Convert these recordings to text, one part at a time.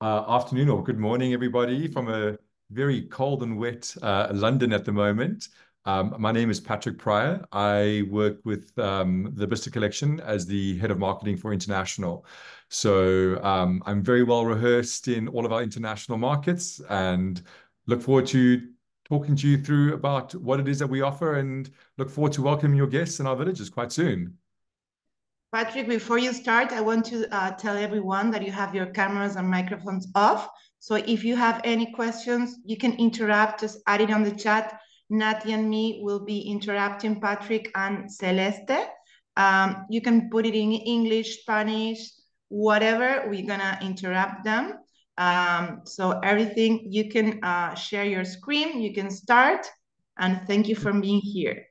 Afternoon or good morning, everybody, from a very cold and wet London at the moment. My name is Patrick Pryor. I work with the Bicester Collection as the head of marketing for international. I'm very well rehearsed in all of our international markets and look forward to talking to you through about what it is that we offer and look forward to welcoming your guests in our villages quite soon. Patrick, before you start, I want to tell everyone that you have your cameras and microphones off. So if you have any questions, you can interrupt, just add it on the chat. Nati and me will be interrupting Patrick and Celeste. You can put it in English, Spanish, whatever, we're gonna interrupt them. So everything, you can share your screen, you can start, and thank you for being here.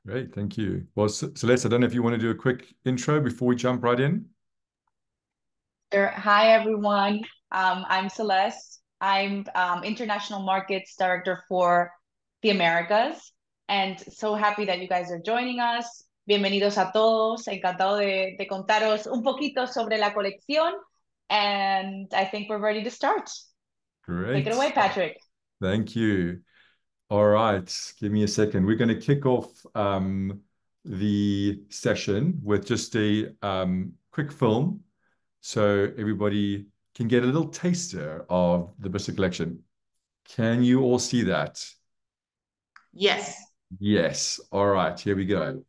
Great, thank you. Well, Celeste, I don't know if you want to do a quick intro before we jump right in. Sure. Hi, everyone. I'm Celeste. I'm International Markets Director for the Americas, and so happy that you guys are joining us. Bienvenidos a todos. Encantado de contaros un poquito sobre la colección, and I think we're ready to start. Great. Take it away, Patrick. Thank you. All right, give me a second. We're going to kick off the session with just a quick film so everybody can get a little taster of the Bicester Collection. Can you all see that? Yes. Yes. All right, here we go.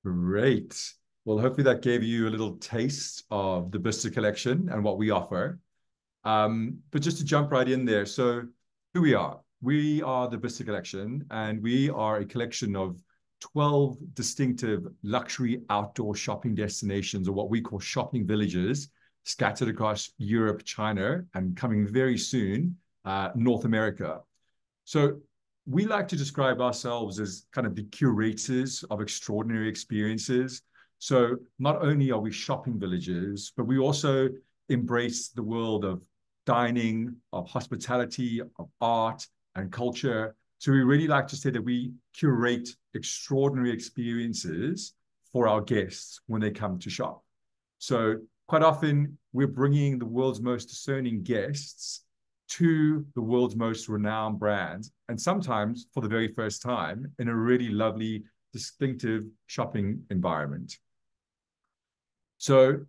Great. Well, hopefully that gave you a little taste of the Bicester Collection and what we offer. But just to jump right in there, so who we are. We are the Bicester Collection, and we are a collection of 12 distinctive luxury outdoor shopping destinations, or what we call shopping villages, scattered across Europe, China, and coming very soon, North America. So we like to describe ourselves as kind of the curators of extraordinary experiences. So not only are we shopping villages, but we also embrace the world of dining, of hospitality, of art and culture. So we really like to say that we curate extraordinary experiences for our guests when they come to shop. So quite often we're bringing the world's most discerning guests to the world's most renowned brands, and sometimes for the very first time in a really lovely, distinctive shopping environment. So,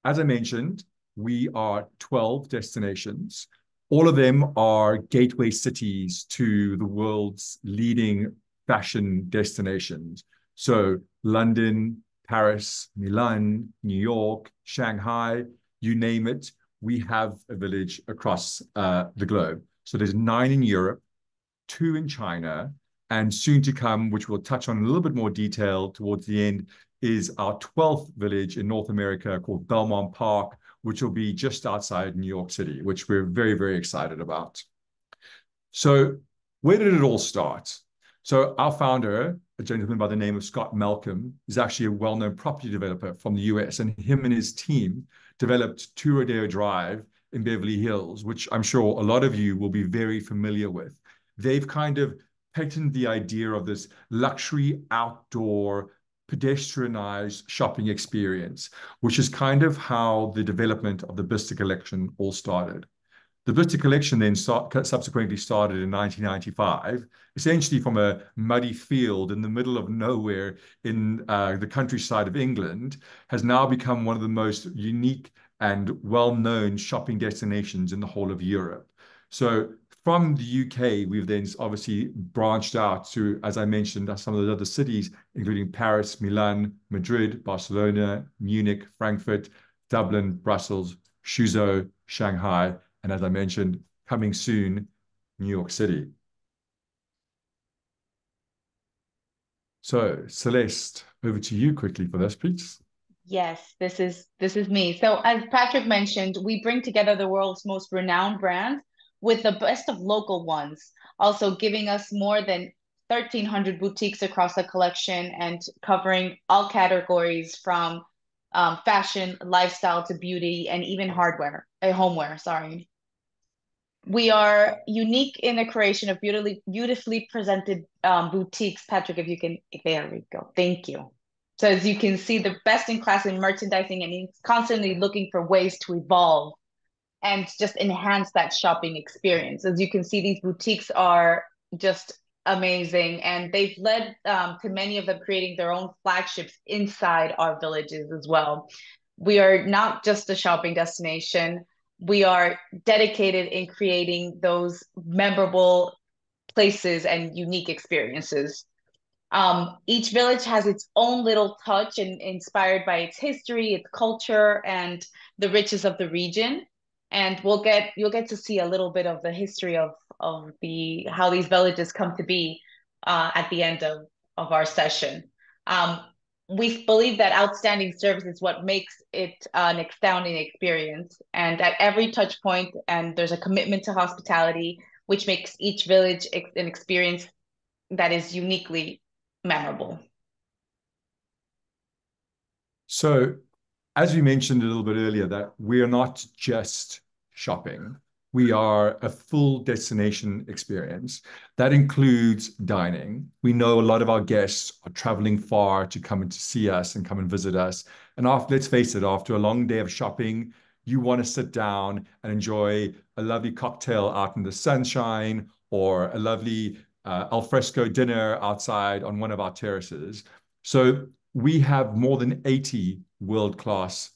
as I mentioned, we are 12 destinations. All of them are gateway cities to the world's leading fashion destinations. So, London, Paris, Milan, New York, Shanghai, you name it, we have a village across the globe. So there's 9 in Europe, 2 in China, and soon to come, which we'll touch on in a little bit more detail towards the end, is our 12th village in North America called Belmont Park, which will be just outside New York City, which we're very, very excited about. So where did it all start? So our founder, a gentleman by the name of Scott Malcolm, is actually a well-known property developer from the US, and him and his team developed Two Rodeo Drive in Beverly Hills, which I'm sure a lot of you will be very familiar with. They've kind of patented the idea of this luxury outdoor pedestrianized shopping experience, which is kind of how the development of the Bicester Collection all started. The Bicester Collection then subsequently started in 1995, essentially from a muddy field in the middle of nowhere in the countryside of England, has now become one of the most unique and well-known shopping destinations in the whole of Europe. So from the UK, we've then obviously branched out to, as I mentioned, some of the other cities, including Paris, Milan, Madrid, Barcelona, Munich, Frankfurt, Dublin, Brussels, Suzhou, Shanghai, and as I mentioned, coming soon, New York City. So, Celeste, over to you quickly for this, please. Yes, this is me. So as Patrick mentioned, we bring together the world's most renowned brands with the best of local ones, also giving us more than 1,300 boutiques across the collection and covering all categories from fashion, lifestyle to beauty, and even homeware, sorry. We are unique in the creation of beautifully presented boutiques. Patrick, if you can, there we go. Thank you. So as you can see, the best in class in merchandising, and he's constantly looking for ways to evolve and just enhance that shopping experience. As you can see, these boutiques are just amazing, and they've led to many of them creating their own flagships inside our villages as well. We are not just a shopping destination. We are dedicated in creating those memorable places and unique experiences. Each village has its own little touch and inspired by its history, its culture, and the riches of the region. And you'll get to see a little bit of the history of the how these villages come to be at the end of our session. Um, we believe that outstanding service is what makes it an astounding experience. And at every touch point, and there's a commitment to hospitality, which makes each village an experience that is uniquely memorable. So, as we mentioned a little bit earlier, that we are not just shopping. We are a full destination experience. That includes dining. We know a lot of our guests are traveling far to come and to see us and come and visit us. And let's face it, after a long day of shopping, you want to sit down and enjoy a lovely cocktail out in the sunshine or a lovely alfresco dinner outside on one of our terraces. So we have more than 80 world-class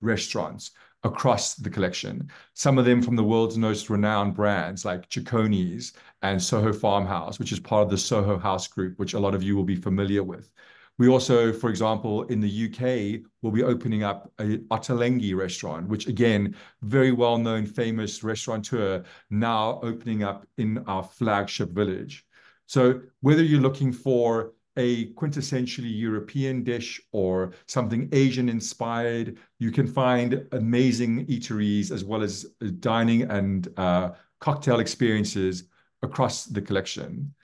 restaurants across the collection. Some of them from the world's most renowned brands like Cicconi's and Soho Farmhouse, which is part of the Soho House Group, which a lot of you will be familiar with. We also, for example, in the UK, will be opening up a Ottolenghi restaurant, which again, very well-known, famous restaurateur, now opening up in our flagship village. So whether you're looking for a quintessentially European dish or something Asian inspired, you can find amazing eateries as well as dining and cocktail experiences across the collection.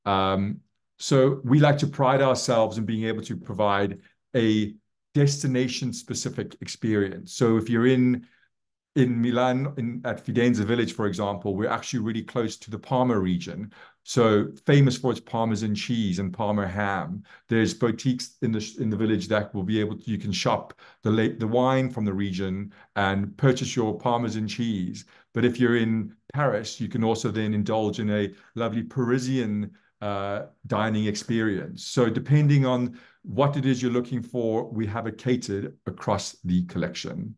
So we like to pride ourselves in being able to provide a destination specific experience. So if you're in Milan, at Fidenza Village, for example, we're actually really close to the Parma region. So famous for its Parmesan cheese and Parma ham. There's boutiques in the village that will be able to, you can shop the wine from the region and purchase your Parmesan cheese. But if you're in Paris, you can also then indulge in a lovely Parisian dining experience. So depending on what it is you're looking for, we have it catered across the collection.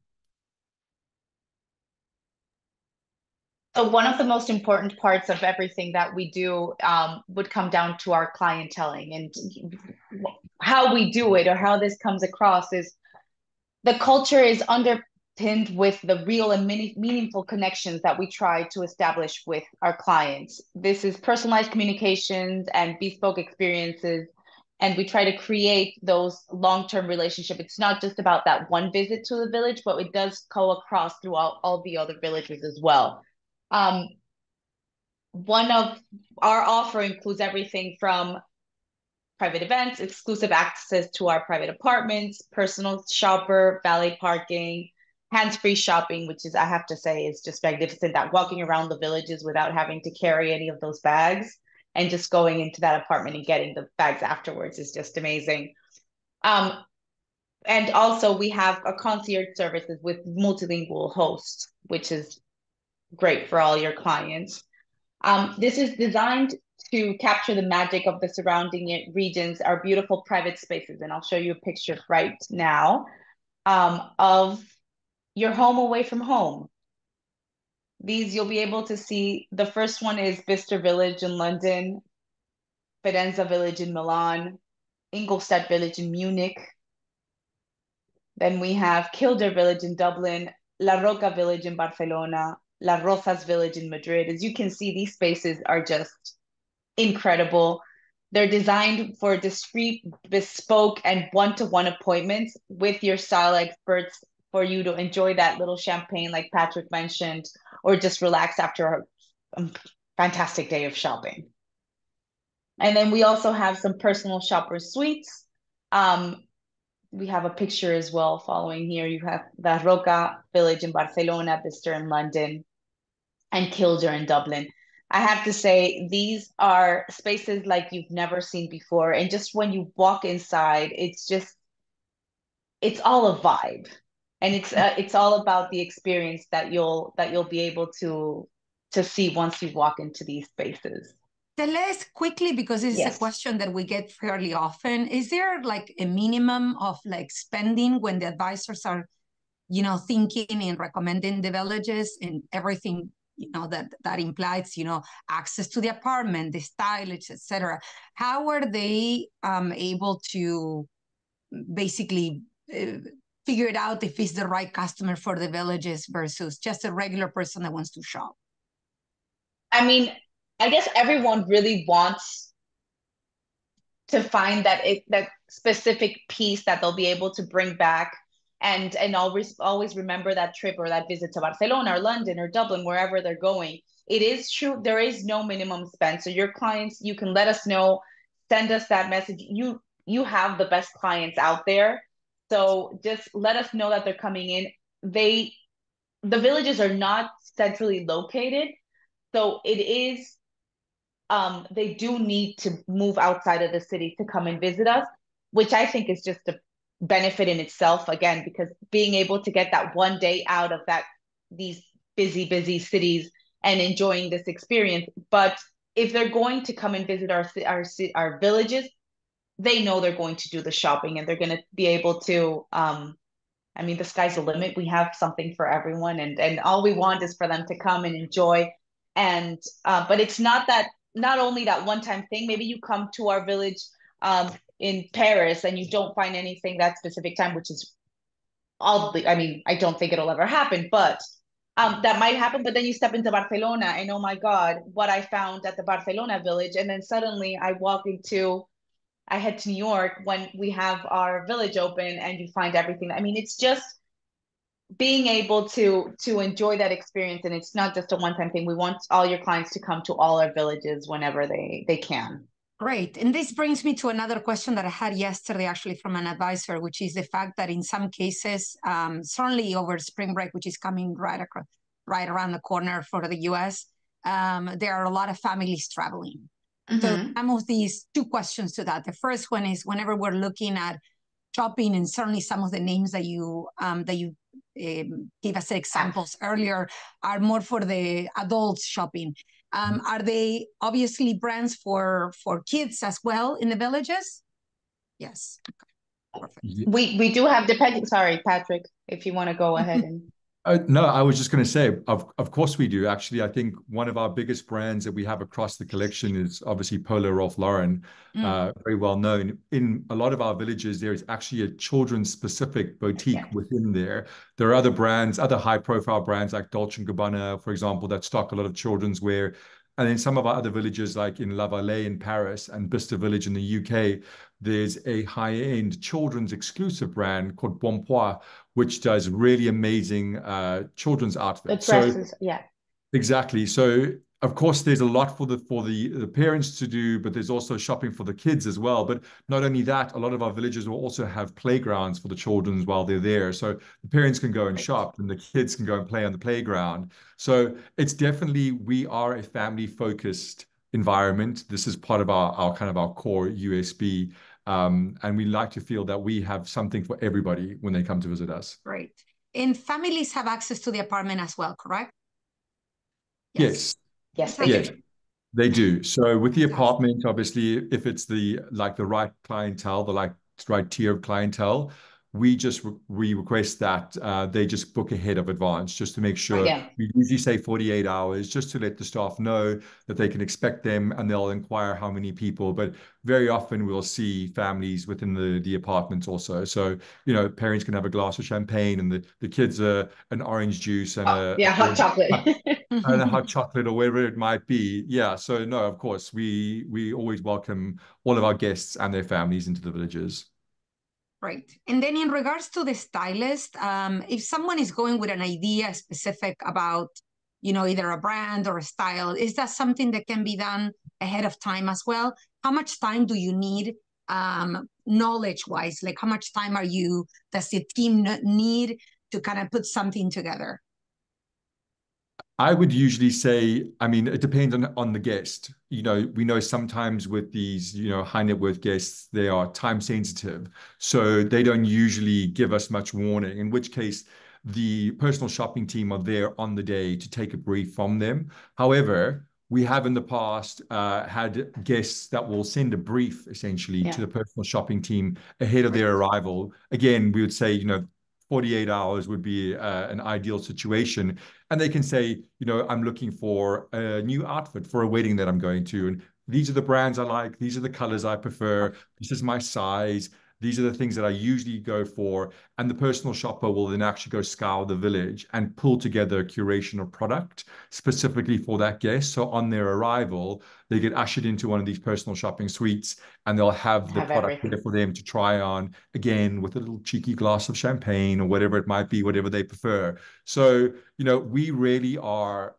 So one of the most important parts of everything that we do would come down to our clienteling, and how we do it or how this comes across is the culture is underpinned with the real and meaningful connections that we try to establish with our clients. This is personalized communications and bespoke experiences, and we try to create those long-term relationships. It's not just about that one visit to the village, but it does go across throughout all the other villages as well. One of our offer includes everything from private events, exclusive access to our private apartments, personal shopper, valet parking, hands-free shopping, which is, I have to say, is just magnificent. That walking around the villages without having to carry any of those bags and just going into that apartment and getting the bags afterwards is just amazing. And also we have a concierge services with multilingual hosts, which is great for all your clients. This is designed to capture the magic of the surrounding regions, our beautiful private spaces. And I'll show you a picture right now of your home away from home. These you'll be able to see. The first one is Bicester Village in London, Firenze Village in Milan, Ingolstadt Village in Munich. Then we have Kildare Village in Dublin, La Roca Village in Barcelona, La Rozas Village in Madrid. As you can see, these spaces are just incredible. They're designed for discreet, bespoke, and one-to-one appointments with your style experts for you to enjoy that little champagne, like Patrick mentioned, or just relax after a fantastic day of shopping. And then we also have some personal shopper suites. We have a picture as well following here. You have the Roca Village in Barcelona, Bicester in London, and Kildare in Dublin. I have to say, these are spaces like you've never seen before. And just when you walk inside, it's all a vibe. And it's all about the experience that you'll be able to see once you walk into these spaces. Celeste, quickly, because this is a question that we get fairly often. Is there like a minimum of like spending when the advisors are, thinking and recommending the villages and everything, that implies, access to the apartment, the stylage, etc. How are they able to basically figure it out if it's the right customer for the villages versus just a regular person that wants to shop? I mean, I guess everyone really wants to find that specific piece that they'll be able to bring back and always remember that trip or that visit to Barcelona or London or Dublin, wherever they're going. It is true, there is no minimum spend. So your clients, you can let us know, send us that message. You have the best clients out there. So just let us know that they're coming in. The villages are not centrally located. So it is, they do need to move outside of the city to come and visit us, which I think is just a benefit in itself, again, because being able to get that one day out of these busy cities and enjoying this experience. But if they're going to come and visit our villages, they know they're going to do the shopping and they're going to be able to, I mean, the sky's the limit. We have something for everyone, and all we want is for them to come and enjoy. And but it's not only that one-time thing. Maybe you come to our village in Paris and you don't find anything that specific time, which is I mean, I don't think it'll ever happen, but that might happen. But then you step into Barcelona and oh my God, what I found at the Barcelona village. And then suddenly I head to New York when we have our village open and you find everything. I mean, it's just being able to enjoy that experience, and it's not just a one-time thing. We want all your clients to come to all our villages whenever they can. Great. And this brings me to another question that I had yesterday, actually, from an advisor, which is the fact that in some cases, certainly over spring break, which is coming right around the corner for the US, there are a lot of families traveling. Mm-hmm. So some of these, two questions to that. The first one is, whenever we're looking at shopping, and certainly some of the names that you gave us examples earlier are more for the adults shopping. Are they obviously brands for kids as well in the villages? Yes. Okay. Perfect. We do have, depending, sorry, Patrick, if you want to go ahead and. No, I was just going to say, of course we do. Actually, I think one of our biggest brands that we have across the collection is obviously Polo Ralph Lauren, very well known. In a lot of our villages, there is actually a children's specific boutique within there. There are other brands, other high profile brands like Dolce & Gabbana, for example, that stock a lot of children's wear. And in some of our other villages, like in La Vallée in Paris and Bicester Village in the UK, there's a high-end children's exclusive brand called Bonpoint, which does really amazing children's outfits. The dresses, yeah. Exactly. So of course, there's a lot for the parents to do, but there's also shopping for the kids as well. But not only that, a lot of our villages will also have playgrounds for the children while they're there. So the parents can go and shop and the kids can go and play on the playground. So it's definitely, we are a family-focused environment. This is part of our kind of our core USB. And we like to feel that we have something for everybody when they come to visit us. Great. And families have access to the apartment as well, correct? Yes. Yes, they do. They do. So with the apartment, obviously, if it's the right clientele, the right tier of clientele, we request that they just book ahead of advance just to make sure. Yeah. We usually say 48 hours just to let the staff know that they can expect them, and they'll inquire how many people. But very often we'll see families within the apartments also. So, parents can have a glass of champagne and the kids an orange juice and hot chocolate. and a hot chocolate or whatever it might be. Yeah. So no, of course, we always welcome all of our guests and their families into the villages. Right. And then in regards to the stylist, if someone is going with an idea specific about, either a brand or a style, is that something that can be done ahead of time as well? How much time do you need, knowledge-wise? Like, how much time does the team need to kind of put something together? I would usually say, I mean, it depends on the guest. We know sometimes with these, high net worth guests, they are time sensitive. So they don't usually give us much warning, in which case the personal shopping team are there on the day to take a brief from them. However, we have in the past had guests that will send a brief essentially to the personal shopping team ahead of their arrival. Again, we would say, 48 hours would be an ideal situation. And they can say, I'm looking for a new outfit for a wedding that I'm going to. And these are the brands I like. These are the colors I prefer. This is my size. These are the things that I usually go for. And the personal shopper will then actually go scour the village and pull together a curation of product specifically for that guest. So on their arrival, they get ushered into one of these personal shopping suites, and they'll have the product there for them to try on, again, with a little cheeky glass of champagne or whatever it might be, whatever they prefer. So, we really are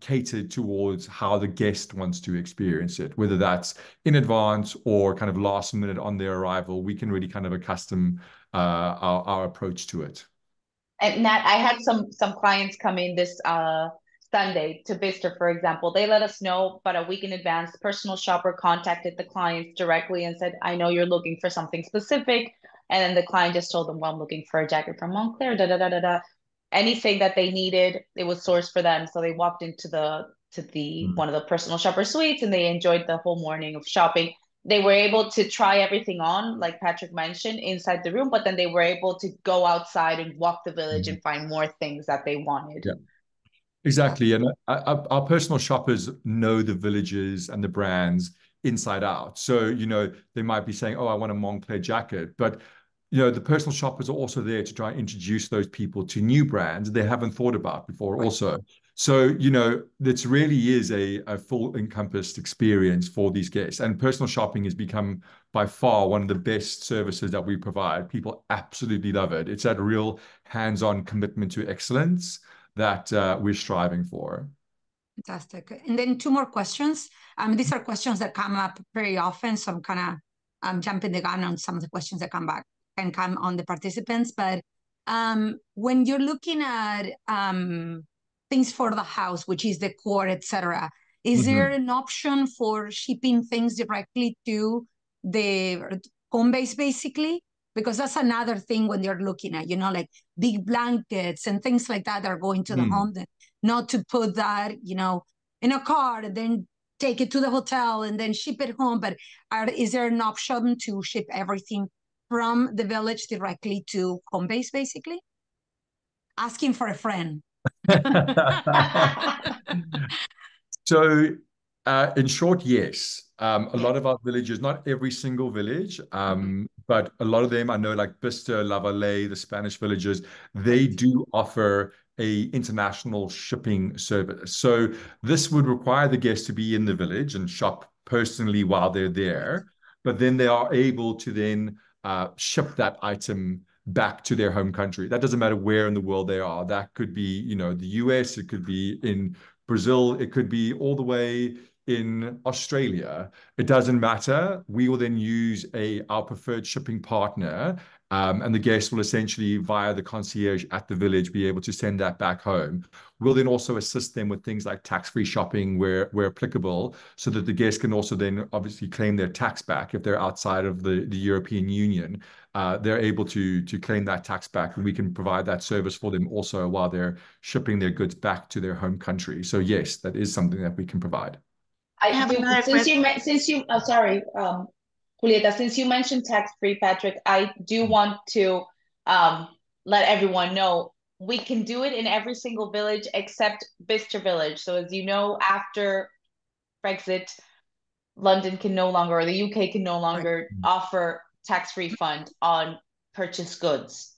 catered towards how the guest wants to experience it, whether that's in advance or kind of last minute on their arrival. We can really kind of accustom our approach to it. And Nat, I had some clients come in this Sunday to Bicester, for example. They let us know about a week in advance. The personal shopper contacted the clients directly and said, I know you're looking for something specific. And then the client just told them, well, I'm looking for a jacket from Montclair, anything that they needed, it was sourced for them. So they walked into one of the personal shopper suites, and they enjoyed the whole morning of shopping. They were able to try everything on, like Patrick mentioned, inside the room, but then they were able to go outside and walk the village and find more things that they wanted. Yeah. Exactly. And our personal shoppers know the villages and the brands inside out. So, they might be saying, oh, I want a Montclair jacket. But, the personal shoppers are also there to try and introduce those people to new brands they haven't thought about before also. So, this really is a full encompassed experience for these guests. And personal shopping has become by far one of the best services that we provide. People absolutely love it. It's that real hands-on commitment to excellence that we're striving for. Fantastic. And then 2 more questions. These are questions that come up very often, so I'm kind of jumping the gun on some of the questions that can come on the participants. But when you're looking at things for the house, which is decor, etc., is there an option for shipping things directly to the home base, basically? Because that's another thing when you're looking at, like big blankets and things like that are going to the home, not to put that, in a car and then take it to the hotel and then ship it home. But is there an option to ship everything from the village directly to home base, basically? Asking for a friend. So, in short, yes. A lot of our villages, not every single village, but a lot of them, I know, like Bicester, La Vallée, the Spanish villages, they do offer a international shipping service. So this would require the guest to be in the village and shop personally while they're there, but then they are able to then ship that item back to their home country. That doesn't matter where in the world they are. That could be, the US, it could be in Brazil, it could be all the way in Australia. It doesn't matter. We will then use our preferred shipping partner, and the guest will essentially, via the concierge at the village, be able to send that back home. We'll then also assist them with things like tax-free shopping where applicable, so that the guest can also then obviously claim their tax back if they're outside of the European Union. They're able to claim that tax back, and we can provide that service for them also while they're shipping their goods back to their home country. So yes, that is something that we can provide. Julieta, since you mentioned tax-free, Patrick, I do want to let everyone know, we can do it in every single village except Bicester Village. So as you know, after Brexit, London can no longer, or the UK can no longer offer tax refund on purchased goods.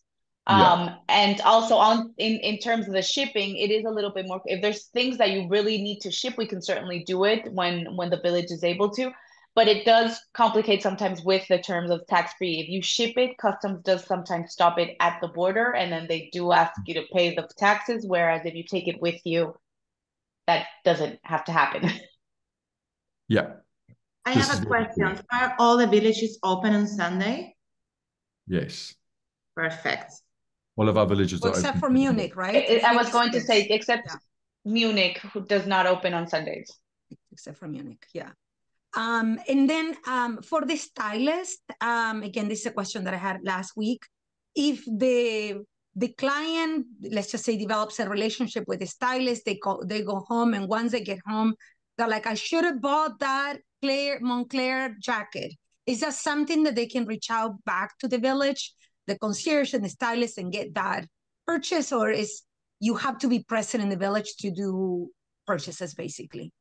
And also in terms of the shipping, it is a little bit more, if there's things that you really need to ship, we can certainly do it when the village is able to, but it does complicate sometimes with the terms of tax-free. If you ship it, customs does sometimes stop it at the border, and then they do ask you to pay the taxes, whereas if you take it with you, that doesn't have to happen. Yeah. I have a question. Are all the villages open on Sunday? Yes. Perfect. All of our villages are except open. for Munich, right? I was going to say, except Munich, who does not open on Sundays. Except for Munich, yeah. And then for the stylist, again, this is a question that I had last week. If the client, let's just say, develops a relationship with the stylist, they go home, and once they get home, they're like, I should have bought that Montclair jacket. Is that something that they can reach out back to the village, the concierge and the stylist, and get that purchase, or is you have to be present in the village to do purchases, basically?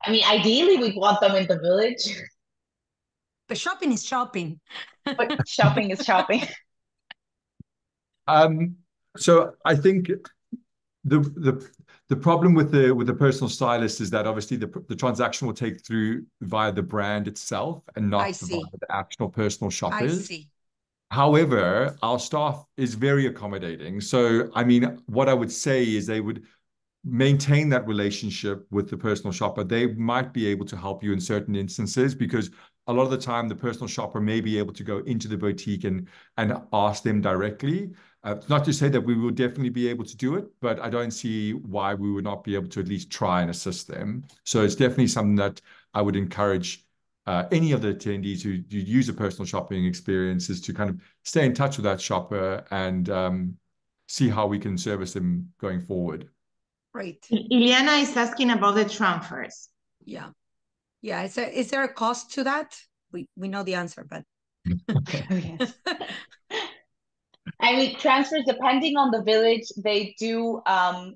I mean, ideally, we'd want them in the village. But shopping is shopping. But shopping is shopping. So I think the problem with the personal stylist is that obviously the transaction will take through via the brand itself and not via the actual personal shoppers. I see. However, our staff is very accommodating. So, I mean, what I would say is they would maintain that relationship with the personal shopper. They might be able to help you in certain instances, because a lot of the time the personal shopper may be able to go into the boutique and ask them directly. Not to say that we will definitely be able to do it, but I don't see why we would not be able to at least try and assist them. So it's definitely something that I would encourage any of the attendees who use a personal shopping experience is to kind of stay in touch with that shopper and see how we can service them going forward. Right. Ileana is asking about the transfers. Yeah. Yeah. Is there a cost to that? We know the answer, but. Yes. I mean, transfers, depending on the village, they do, let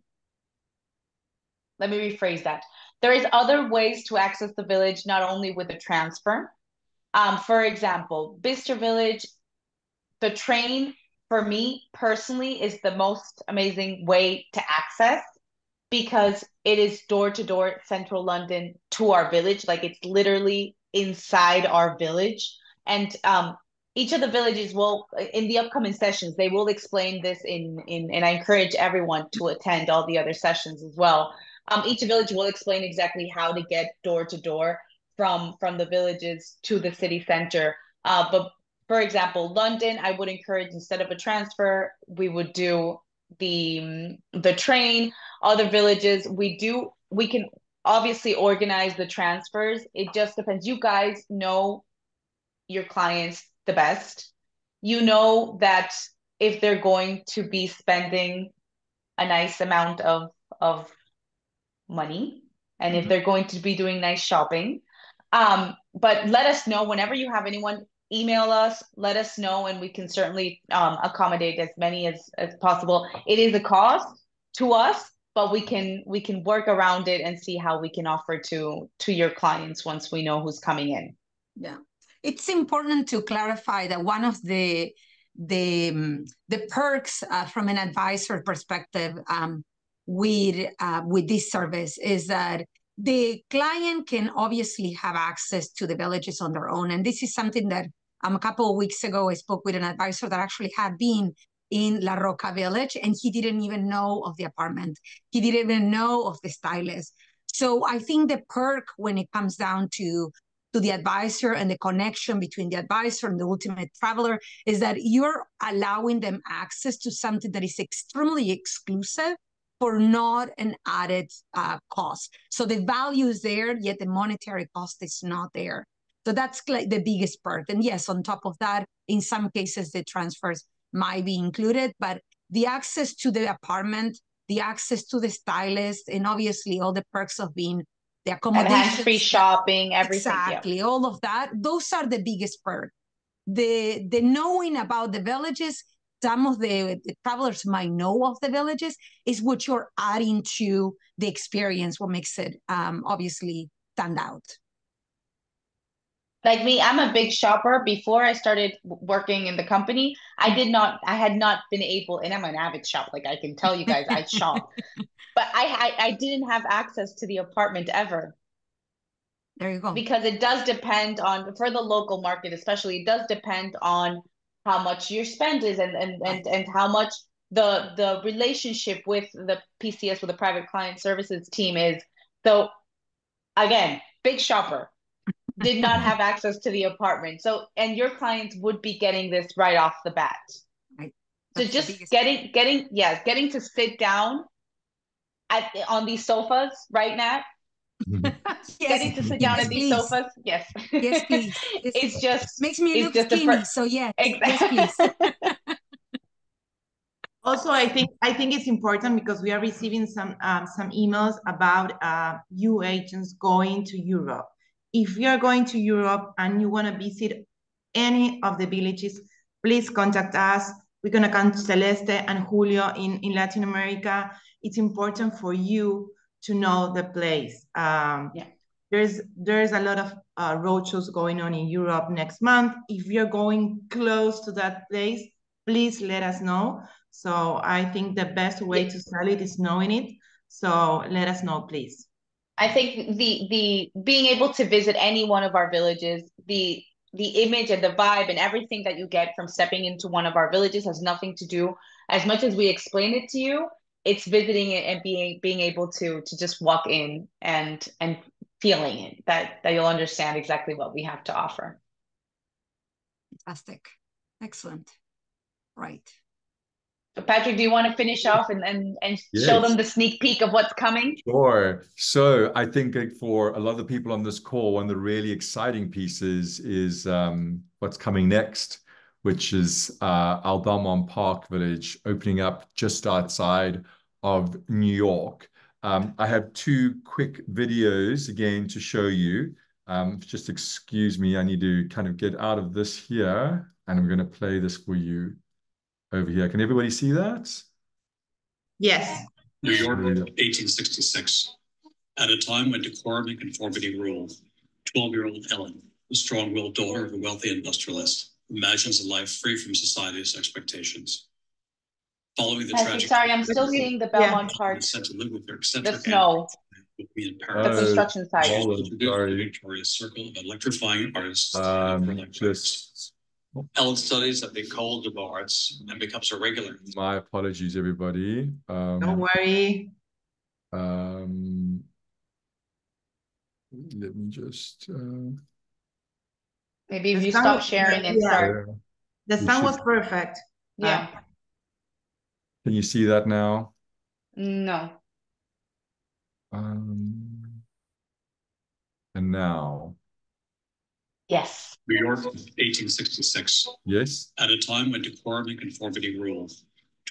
me rephrase that. There is other ways to access the village, not only with a transfer. For example, Bicester Village, the train, for me personally, is the most amazing way to access, because it is door-to-door central London to our village. Like, it's literally inside our village. And each of the villages will, in the upcoming sessions, they will explain this and I encourage everyone to attend all the other sessions as well. Each village will explain exactly how to get door-to-door from the villages to the city center. But for example, London, I would encourage, instead of a transfer, we would do the train. Other villages, we can obviously organize the transfers. It just depends. You guys know your clients the best. You know that if they're going to be spending a nice amount of money, and if they're going to be doing nice shopping. But let us know whenever you have anyone. Email us, let us know, and we can certainly accommodate as many as possible. It is a cost to us, but we can work around it and see how we can offer to your clients once we know who's coming in. Yeah, it's important to clarify that one of the perks from an advisor perspective with this service is that the client can obviously have access to the villages on their own, and this is something that a couple of weeks ago, I spoke with an advisor that actually had been in La Roca village, and he didn't even know of the apartment. He didn't even know of the stylist. So I think the perk when it comes down to the advisor and the connection between the advisor and the ultimate traveler is that you're allowing them access to something that is extremely exclusive for not an added cost. So the value is there, yet the monetary cost is not there. So that's like the biggest part. And yes, on top of that, in some cases, the transfers might be included, but the access to the apartment, the access to the stylist, and obviously all the perks of being the accommodations. Hands-free shopping, everything. Exactly, all of that. Those are the biggest perks. the knowing about the villages, some of the travelers might know of the villages, is what you're adding to the experience, what makes it obviously stand out. Like me, I'm a big shopper. Before I started working in the company, I had not been able, and I'm an avid shopper. Like I can tell you guys, I shop, but I didn't have access to the apartment ever. There you go. Because it does depend on, for the local market especially, it does depend on how much your spend is and how much the relationship with the PCS, with the private client services team is. So again, big shopper, did not have access to the apartment. So, and your clients would be getting this right off the bat. Right. So just getting to sit down on these sofas, right, Nat? Yes, Getting to sit down yes, in these please. sofas, yes. Yes, please. It's just makes me it's look just skinny. So yes, yes, please. Also, I think it's important because we are receiving some emails about you agents going to Europe. If you are going to Europe and you want to visit any of the villages, please contact us. We're going to come to Celeste and Julio in Latin America. It's important for you to know the place. There's a lot of roadshows going on in Europe next month. If you're going close to that place, please let us know. So I think the best way to sell it is knowing it. So let us know, please. I think the being able to visit any one of our villages, the image and the vibe and everything that you get from stepping into one of our villages has nothing to do, as much as we explain it to you, it's visiting it and being able to just walk in and feeling it, that you'll understand exactly what we have to offer. Fantastic. Excellent. Right. So Patrick, do you want to finish off and Yes. show them the sneak peek of what's coming? Sure. So I think for a lot of the people on this call, one of the really exciting pieces is what's coming next, which is our Belmont Park Village opening up just outside of New York. I have two quick videos again to show you. Just excuse me, I need to kind of get out of this here, and I'm going to play this for you over here. Can everybody see that? Yes. New York, 1866. At a time when decorum and conformity ruled, 12-year-old Ellen, the strong-willed daughter of a wealthy industrialist, imagines a life free from society's expectations. Following the tragic... Sorry, I'm still seeing the Belmont Park. Sent to live with their eccentric the snow. In the construction site. Sorry. Victoria's circle of electrifying artists. Ellen studies at the École des Beaux-Arts and becomes a regular. My apologies, everybody. Don't worry. Let me just... Maybe if you stop sharing and start. The sound was perfect. Yeah. Can you see that now? No. And now? Yes. New York, 1866. Yes. At a time when decorum and conformity ruled,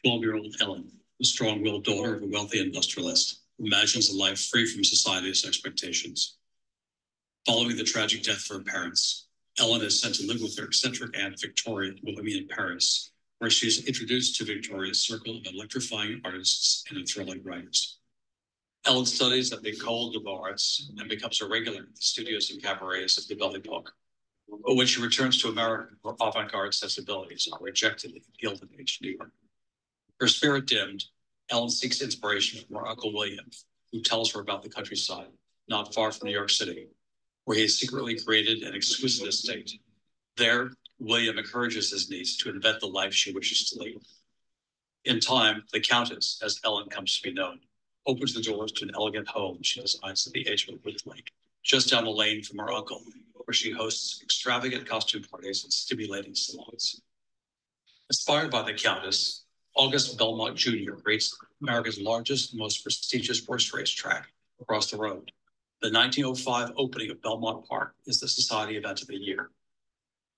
12-year-old Ellen, the strong-willed daughter of a wealthy industrialist, imagines a life free from society's expectations. Following the tragic death of her parents, Ellen is sent to live with her eccentric aunt Victoria in Bohemian Paris, where she is introduced to Victoria's circle of electrifying artists and enthralling writers. Ellen studies at the École des Beaux-Arts and becomes a regular in the studios and cabarets of the Belle Epoque. But when she returns to America, her avant-garde sensibilities are rejected in Gilded Age New York. Her spirit dimmed, Ellen seeks inspiration from her Uncle William, who tells her about the countryside, not far from New York City, where he has secretly created an exquisite estate. There, William encourages his niece to invent the life she wishes to lead. In time, the Countess, as Ellen comes to be known, opens the doors to an elegant home she designs at the edge of a wood lake, just down the lane from her uncle, where she hosts extravagant costume parties and stimulating salons. Inspired by the Countess, August Belmont Jr. creates America's largest and most prestigious horse racetrack across the road. The 1905 opening of Belmont Park is the society event of the year.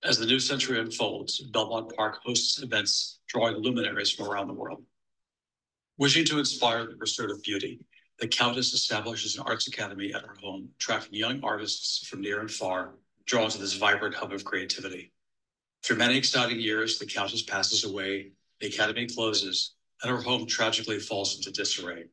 As the new century unfolds, Belmont Park hosts events drawing luminaries from around the world. Wishing to inspire the pursuit of beauty, the Countess establishes an arts academy at her home, attracting young artists from near and far, drawn to this vibrant hub of creativity. After many exciting years, the Countess passes away, the Academy closes, and her home tragically falls into disarray.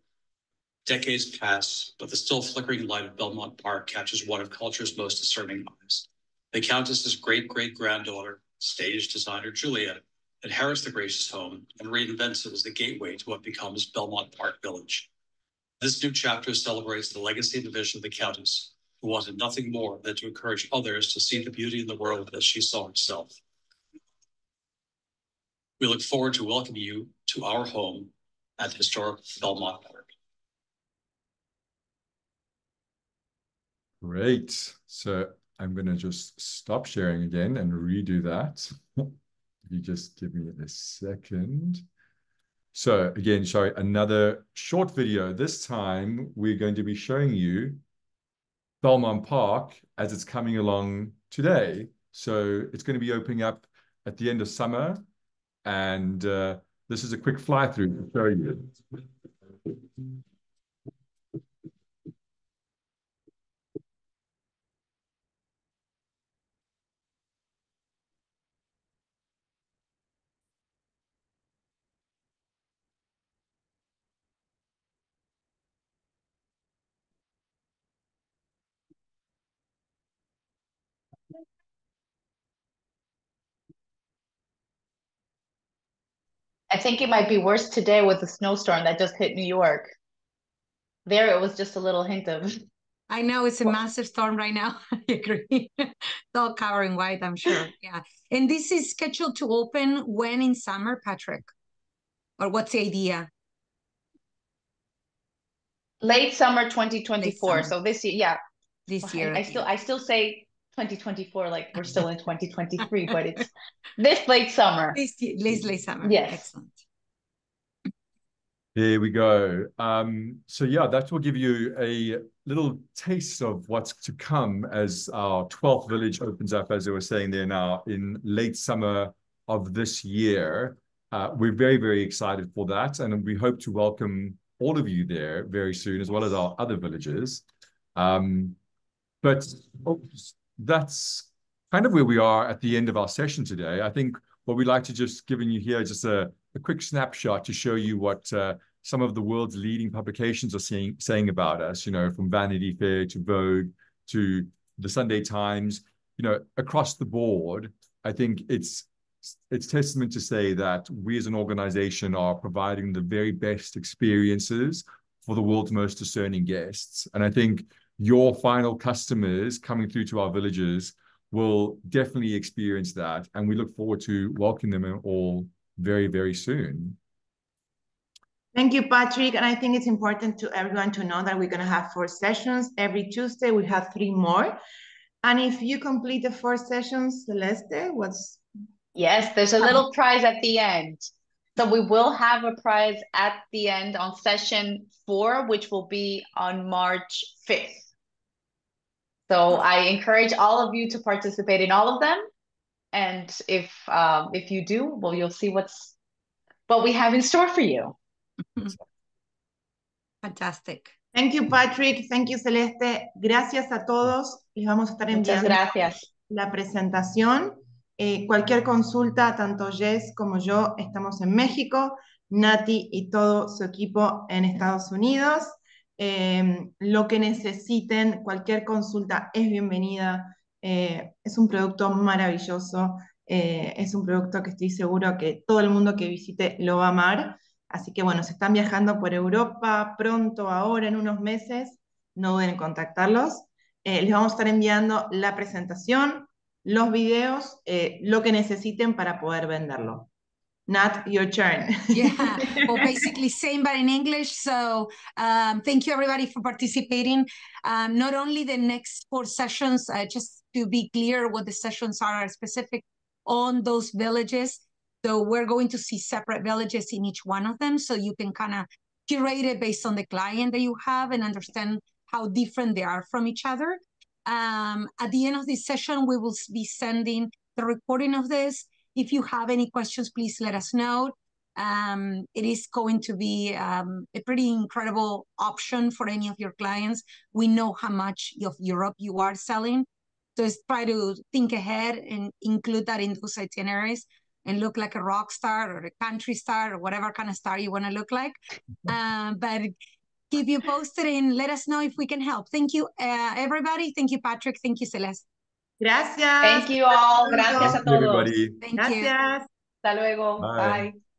Decades pass, but the still flickering light of Belmont Park catches one of culture's most discerning eyes. The Countess's great-great-granddaughter, stage designer Julia, inherits the gracious home and reinvents it as the gateway to what becomes Belmont Park Village. This new chapter celebrates the legacy and the vision of the Countess, who wanted nothing more than to encourage others to see the beauty in the world as she saw herself. We look forward to welcoming you to our home at historic Belmont Park. Great. So I'm going to just stop sharing again and redo that. If you just give me a second. So again, sorry, another short video. This time we're going to be showing you Belmont Park as it's coming along today. So it's going to be opening up at the end of summer. And this is a quick fly through to show you. I think it might be worse today with the snowstorm that just hit New York. There, it was just a little hint of. I know it's a massive storm right now. I agree. It's all covering white, I'm sure. Yeah. And this is scheduled to open when in summer, Patrick? Or what's the idea? Late summer 2024. Late summer. So this year, yeah. This year. I still say 2024 like we're still in 2023, but it's this late summer. This late summer. Yes. Excellent. There we go. So yeah, that will give you a little taste of what's to come as our 12th village opens up, as I was saying there now, in late summer of this year. We're very, very excited for that. And we hope to welcome all of you there very soon, as well as our other villages. But that's kind of where we are at the end of our session today. I think what we'd like to just giving you here just a quick snapshot to show you what some of the world's leading publications are saying about us, you know, from Vanity Fair to Vogue to the Sunday Times, you know, across the board. I think it's testament to say that we as an organization are providing the very best experiences for the world's most discerning guests. And I think your final customers coming through to our villages will definitely experience that. And we look forward to welcoming them all very, very soon. Thank you, Patrick. And I think it's important to everyone to know that we're going to have 4 sessions. Every Tuesday, we have 3 more. And if you complete the 4 sessions, Celeste, what's... Yes, there's a little prize at the end. So we will have a prize at the end on session 4, which will be on March 5th. So I encourage all of you to participate in all of them. And if you do, well, you'll see what we have in store for you. Fantastic. Thank you, Patrick. Thank you, Celeste. Gracias a todos. Les vamos a estar enviando la presentación. Cualquier consulta, tanto Jess como yo estamos en México, Nati y todo su equipo en Estados Unidos. Lo que necesiten, cualquier consulta es bienvenida. Es un producto maravilloso. Es un producto que estoy seguro que todo el mundo que visite lo va a amar. Así que bueno, si están viajando por Europa pronto, ahora, en unos meses, no duden en contactarlos. Les vamos a estar enviando la presentación, los videos, lo que necesiten para poder venderlo. Nat, your turn. Yeah, well, basically same, but in English. So thank you, everybody, for participating. Not only the next 4 sessions, just to be clear what the sessions are specific on those villages. So we're going to see separate villages in each one of them, so you can kind of curate it based on the client that you have and understand how different they are from each other. At the end of this session, we will be sending the recording of this. If you have any questions, please let us know. It is going to be a pretty incredible option for any of your clients. We know how much of Europe you are selling. Just try to think ahead and include that in those itineraries and look like a rock star or a country star or whatever kind of star you want to look like. But keep you posted and let us know if we can help. Thank you, everybody. Thank you, Patrick. Thank you, Celeste. Gracias. Thank you all. Gracias a Thank you, todos. everybody. Thank you. Gracias. Hasta luego. Bye. Bye.